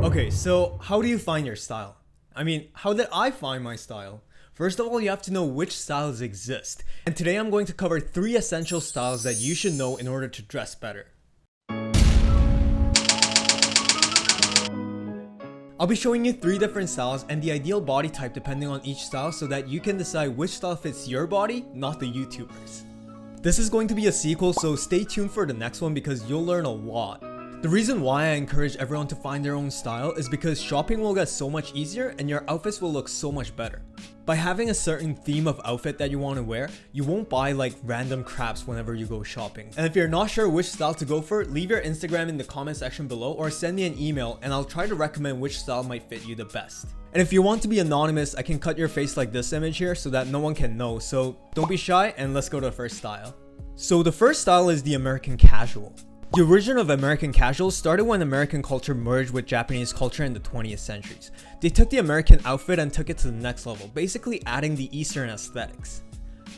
Okay, so how do you find your style? I mean, how did I find my style? First of all, you have to know which styles exist. And today I'm going to cover 3 essential styles that you should know in order to dress better. I'll be showing you 3 different styles and the ideal body type depending on each style so that you can decide which style fits your body, not the YouTubers. This is going to be a sequel, so stay tuned for the next one because you'll learn a lot. The reason why I encourage everyone to find their own style is because shopping will get so much easier and your outfits will look so much better. By having a certain theme of outfit that you want to wear, you won't buy like random craps whenever you go shopping. And if you're not sure which style to go for, leave your Instagram in the comment section below or send me an email and I'll try to recommend which style might fit you the best. And if you want to be anonymous, I can cut your face like this image here so that no one can know, so don't be shy and let's go to the first style. So the first style is the American casual. The origin of American casual started when American culture merged with Japanese culture in the 20th centuries. They took the American outfit and took it to the next level, basically adding the Eastern aesthetics.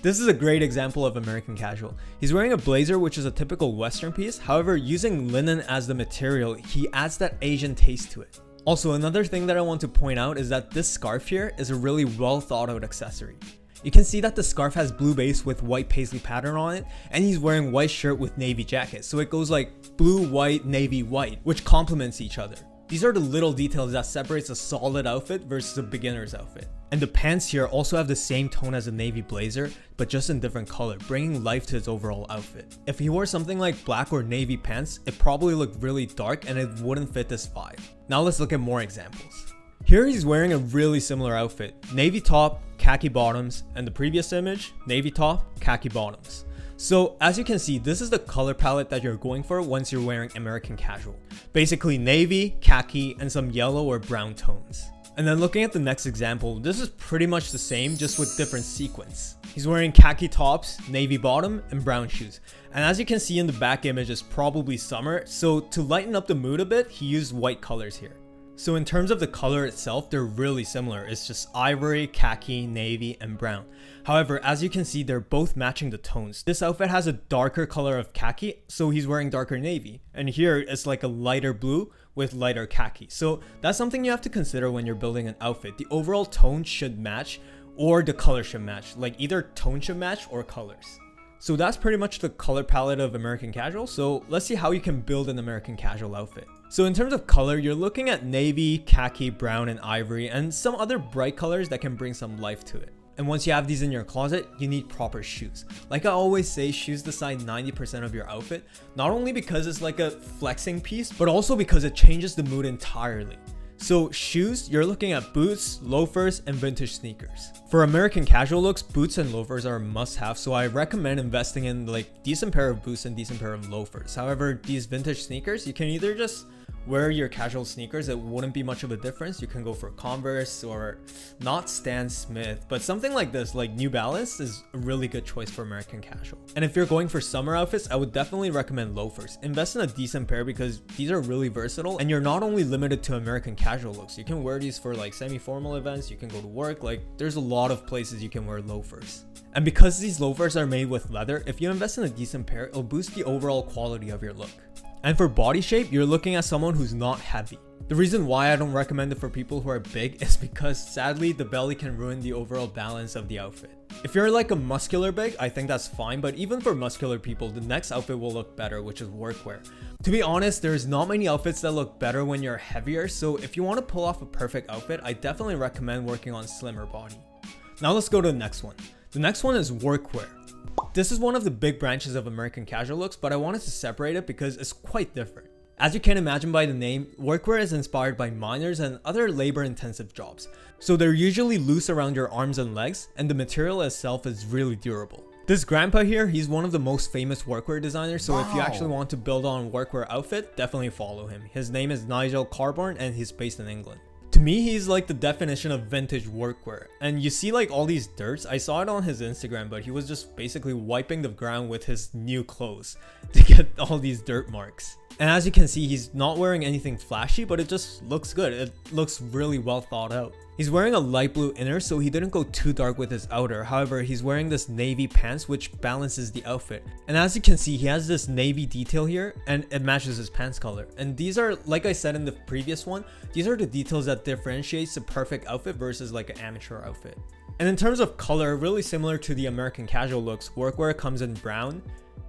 This is a great example of American casual. He's wearing a blazer, which is a typical Western piece. However, using linen as the material, he adds that Asian taste to it. Also, another thing that I want to point out is that this scarf here is a really well thought out accessory. You can see that the scarf has blue base with white paisley pattern on it, and he's wearing white shirt with navy jacket, so it goes like blue, white, navy, white, which complements each other. These are the little details that separates a solid outfit versus a beginner's outfit. And the pants here also have the same tone as a navy blazer, but just in different color, bringing life to his overall outfit. If he wore something like black or navy pants, it probably looked really dark and it wouldn't fit this vibe. Now let's look at more examples. Here he's wearing a really similar outfit, navy top, khaki bottoms, and the previous image, navy top, khaki bottoms. So as you can see, this is the color palette that you're going for once you're wearing American casual. Basically navy, khaki, and some yellow or brown tones. And then looking at the next example, this is pretty much the same, just with different sequence. He's wearing khaki tops, navy bottom, and brown shoes. And as you can see in the back image, it's probably summer, so to lighten up the mood a bit, he used white colors here. So in terms of the color itself, they're really similar. It's just ivory, khaki, navy, and brown. However, as you can see, they're both matching the tones. This outfit has a darker color of khaki, so he's wearing darker navy. And here it's like a lighter blue with lighter khaki. So that's something you have to consider when you're building an outfit. The overall tone should match, or the color should match. Like either tone should match or colors. So that's pretty much the color palette of American casual. So let's see how you can build an American casual outfit. So in terms of color, you're looking at navy, khaki, brown, and ivory, and some other bright colors that can bring some life to it. And once you have these in your closet, you need proper shoes. Like I always say, shoes decide 90% of your outfit, not only because it's like a flexing piece, but also because it changes the mood entirely. So shoes, you're looking at boots, loafers, and vintage sneakers. For American casual looks, boots and loafers are a must-have, so I recommend investing in like decent pair of boots and decent pair of loafers. However, these vintage sneakers, you can either just wear your casual sneakers, it wouldn't be much of a difference. You can go for Converse or not Stan Smith, but something like this, like New Balance, is a really good choice for American casual. And if you're going for summer outfits, I would definitely recommend loafers. Invest in a decent pair because these are really versatile and you're not only limited to American casual looks. You can wear these for like semi-formal events, you can go to work, like there's a lot of places you can wear loafers. And because these loafers are made with leather, if you invest in a decent pair, it'll boost the overall quality of your look. And for body shape, you're looking at someone who's not heavy. The reason why I don't recommend it for people who are big is because sadly the belly can ruin the overall balance of the outfit. If you're like a muscular big, I think that's fine, but even for muscular people, the next outfit will look better, which is workwear. To be honest, there's not many outfits that look better when you're heavier, so if you want to pull off a perfect outfit, I definitely recommend working on slimmer body. Now let's go to the next one. The next one is workwear. This is one of the big branches of American casual looks, but I wanted to separate it because it's quite different. As you can imagine by the name, workwear is inspired by miners and other labor-intensive jobs. So they're usually loose around your arms and legs, and the material itself is really durable. This grandpa here, he's one of the most famous workwear designers, so if you actually want to build on a workwear outfit, definitely follow him. His name is Nigel Carborn and he's based in England. To me, he's like the definition of vintage workwear. And you see like all these dirts, I saw it on his Instagram, but he was just basically wiping the ground with his new clothes to get all these dirt marks. And as you can see, he's not wearing anything flashy, but it just looks good. It looks really well thought out. He's wearing a light blue inner, so he didn't go too dark with his outer. However, he's wearing this navy pants, which balances the outfit. And as you can see, he has this navy detail here, and it matches his pants color. And these are, like I said in the previous one, these are the details that differentiates the perfect outfit versus like an amateur outfit. And in terms of color, really similar to the American casual looks, Workwear comes in brown,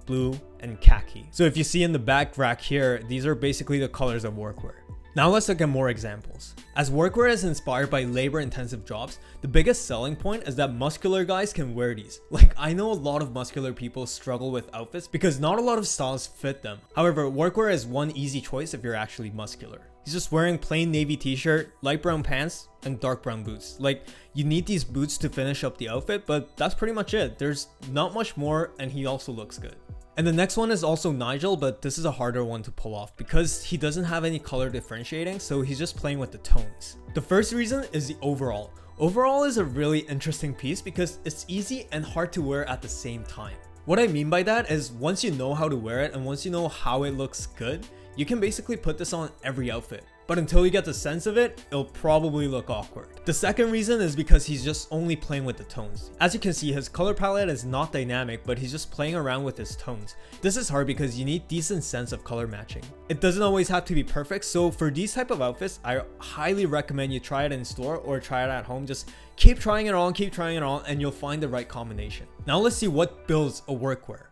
blue, and khaki. So if you see in the back rack here, these are basically the colors of Workwear. Now let's look at more examples. As Workwear is inspired by labor-intensive jobs, the biggest selling point is that muscular guys can wear these. Like, I know a lot of muscular people struggle with outfits because not a lot of styles fit them. However, Workwear is one easy choice if you're actually muscular. He's just wearing plain navy t-shirt, light brown pants, and dark brown boots. Like, you need these boots to finish up the outfit, but that's pretty much it. There's not much more, and he also looks good. And the next one is also Nigel, but this is a harder one to pull off because he doesn't have any color differentiating, so he's just playing with the tones. The first reason is the overall. Overall is a really interesting piece because it's easy and hard to wear at the same time. What I mean by that is once you know how to wear it and once you know how it looks good, you can basically put this on every outfit. But until you get the sense of it, it'll probably look awkward. The second reason is because he's just only playing with the tones. As you can see, his color palette is not dynamic, but he's just playing around with his tones. This is hard because you need decent sense of color matching. It doesn't always have to be perfect, so for these type of outfits, I highly recommend you try it in store or try it at home. Just keep trying it on, and you'll find the right combination. Now let's see what builds a Workwear.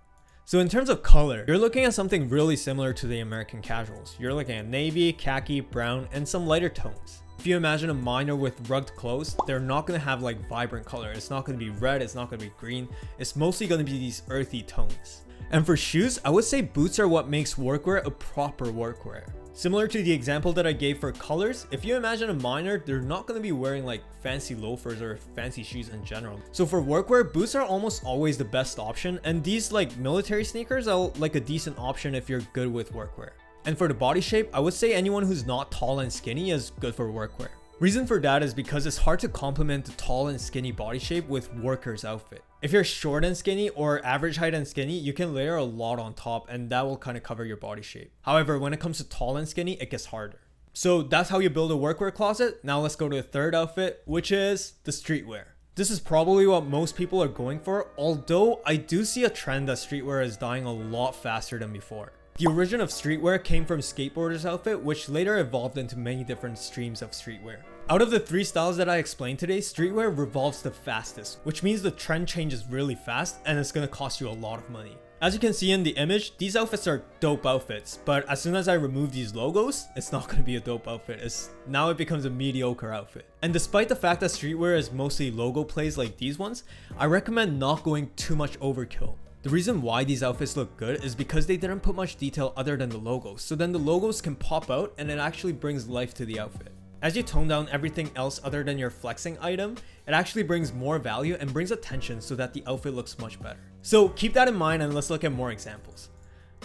So in terms of color, you're looking at something really similar to the American casuals. You're looking at navy, khaki, brown, and some lighter tones. If you imagine a miner with rugged clothes, they're not going to have like vibrant color. It's not going to be red, it's not going to be green. It's mostly going to be these earthy tones. And for shoes, I would say boots are what makes Workwear a proper Workwear. Similar to the example that I gave for colors, if you imagine a miner, they're not going to be wearing like fancy loafers or fancy shoes in general. So for Workwear, boots are almost always the best option, and these like military sneakers are like a decent option if you're good with Workwear. And for the body shape, I would say anyone who's not tall and skinny is good for Workwear. Reason for that is because it's hard to complement the tall and skinny body shape with worker's outfit. If you're short and skinny or average height and skinny, you can layer a lot on top and that will kind of cover your body shape. However, when it comes to tall and skinny, it gets harder. So that's how you build a Workwear closet. Now let's go to the third outfit, which is the streetwear. This is probably what most people are going for, although I do see a trend that streetwear is dying a lot faster than before. The origin of streetwear came from skateboarders' outfit, which later evolved into many different streams of streetwear. Out of the three styles that I explained today, streetwear revolves the fastest, which means the trend changes really fast and it's going to cost you a lot of money. As you can see in the image, these outfits are dope outfits, but as soon as I remove these logos, it's not going to be a dope outfit. Now it becomes a mediocre outfit. And despite the fact that streetwear is mostly logo plays like these ones, I recommend not going too much overkill. The reason why these outfits look good is because they didn't put much detail other than the logos, so then the logos can pop out and it actually brings life to the outfit. As you tone down everything else other than your flexing item, it actually brings more value and brings attention so that the outfit looks much better. So keep that in mind and let's look at more examples.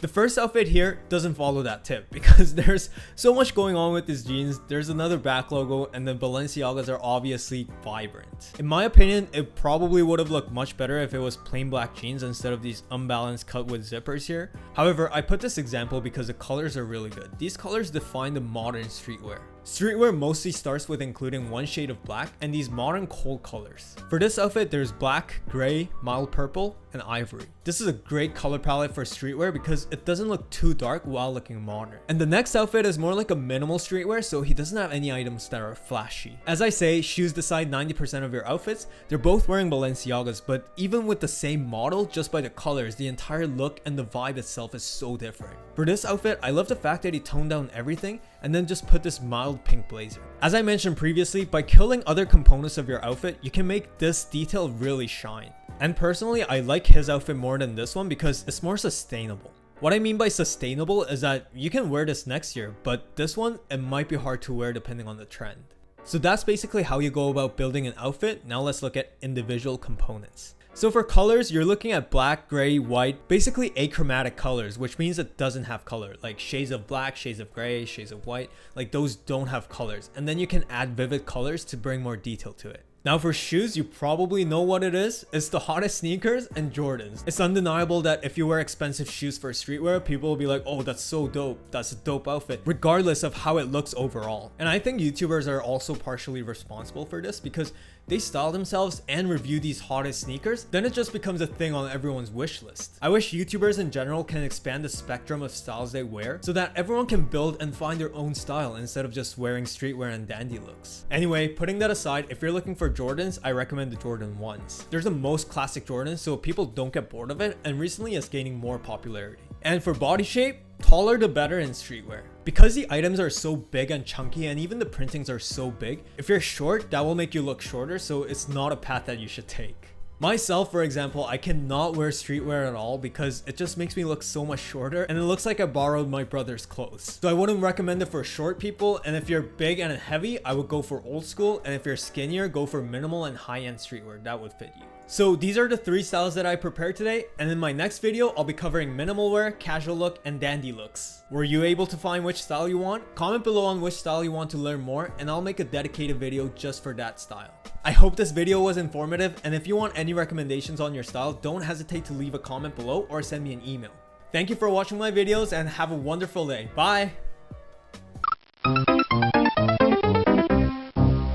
The first outfit here doesn't follow that tip because there's so much going on with these jeans. There's another back logo and the Balenciagas are obviously vibrant. In my opinion, it probably would have looked much better if it was plain black jeans instead of these unbalanced cut with zippers here. However, I put this example because the colors are really good. These colors define the modern streetwear. Streetwear mostly starts with including one shade of black and these modern cold colors. For this outfit, there's black, gray, mild purple, and ivory. This is a great color palette for streetwear because it doesn't look too dark while looking modern. And the next outfit is more like a minimal streetwear, so he doesn't have any items that are flashy. As I say, shoes decide 90% of your outfits. They're both wearing Balenciagas, but even with the same model, just by the colors, the entire look and the vibe itself is so different. For this outfit, I love the fact that he toned down everything and then just put this mild pink blazer. As I mentioned previously, by killing other components of your outfit, you can make this detail really shine. And personally, I like his outfit more than this one because it's more sustainable. What I mean by sustainable is that you can wear this next year, but this one, it might be hard to wear depending on the trend. So that's basically how you go about building an outfit. Now let's look at individual components. So for colors, you're looking at black, gray, white, basically achromatic colors, which means it doesn't have color, like shades of black, shades of gray, shades of white, like those don't have colors. And then you can add vivid colors to bring more detail to it. Now for shoes, you probably know what it is. It's the hottest sneakers and Jordans. It's undeniable that if you wear expensive shoes for streetwear, people will be like, oh, that's so dope. That's a dope outfit, regardless of how it looks overall. And I think YouTubers are also partially responsible for this because they style themselves and review these hottest sneakers, then it just becomes a thing on everyone's wish list. I wish YouTubers in general can expand the spectrum of styles they wear so that everyone can build and find their own style instead of just wearing streetwear and dandy looks. Anyway, putting that aside, if you're looking for Jordans, I recommend the Jordan 1s. They're the most classic Jordans, so people don't get bored of it, and recently it's gaining more popularity. And for body shape, taller the better in streetwear. Because the items are so big and chunky and even the printings are so big, if you're short, that will make you look shorter, so it's not a path that you should take. Myself, for example, I cannot wear streetwear at all because it just makes me look so much shorter and it looks like I borrowed my brother's clothes. So I wouldn't recommend it for short people, and if you're big and heavy, I would go for old school, and if you're skinnier, go for minimal and high-end streetwear. That would fit you. So these are the 3 styles that I prepared today, and in my next video, I'll be covering minimal wear, casual look, and dandy looks. Were you able to find which style you want? Comment below on which style you want to learn more, and I'll make a dedicated video just for that style. I hope this video was informative, and if you want any recommendations on your style, don't hesitate to leave a comment below or send me an email. Thank you for watching my videos and have a wonderful day. Bye!